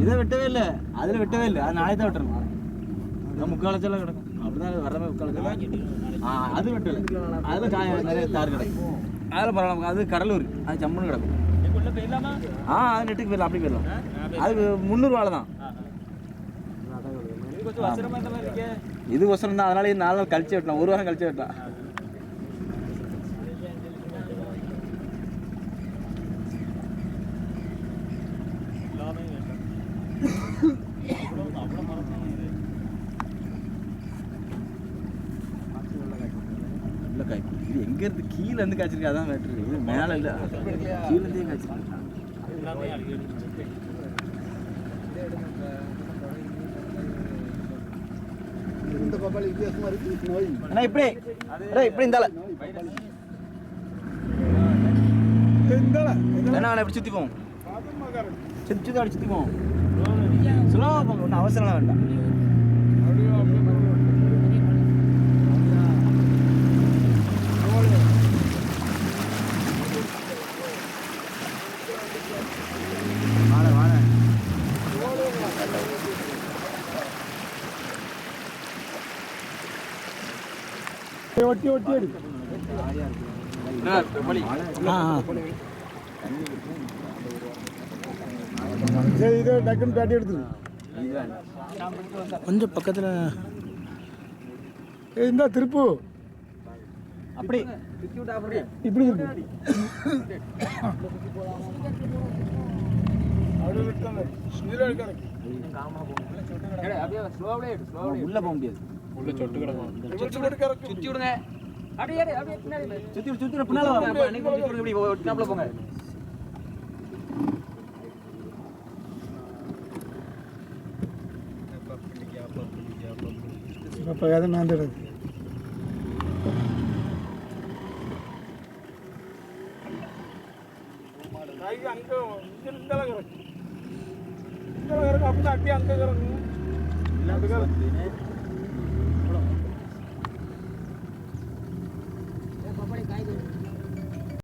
இதை வெட்டவே இல்லை, அதில் வெட்டவே இல்லை, அது நாளை தான் வெட்டணும். அதான் முக்காலச்செல்லாம் கிடக்கும், அப்படிதான் வரமே முக்காலச்செல்லாம். அது வெட்டலை, அதில் நிறைய தார் கிடக்கும். அதில் பரவாயில்ல, அது கடலூர், அது ஜம்முன்னு கிடக்கும். அது நெட்டுக்கு போயிடலாம், அப்படி போயிடலாம். அது 300 வாழை தான். இது ஒசரம் தான், அதனால 4 நாள் கழிச்சு வெட்டலாம், 1 வாரம் கழிச்சு வெட்டலாம். இது எங்க இருந்து கீழே இருந்து காய்ச்சிருக்கு, அதான் மேட்ரு. இது மேல இல்ல, கீழே இருந்தே காய்ச்சிருக்கு. இப்படி இப்படி என்ன இப்படி சுத்தி போவோம், சுத்தி அப்படி சுத்தி போவோம். சுலபமா போங்க, ஒன்றும் அவசரம் வேண்டாம். ஒட்டி ஒட்டி எடுக்கும். சரி, இதை டக்குன்னு பேட்டி எடுத்துரு. கொஞ்சம் பக்கத்தில் இந்த திருப்பு அப்படி இப்படி உள்ள போக முடியாது. சுத்தி விடுங்க, சுத்தி பின்னால போங்க. அதை நான் தடுது அப்படியே அங்கே கிடக்கும்.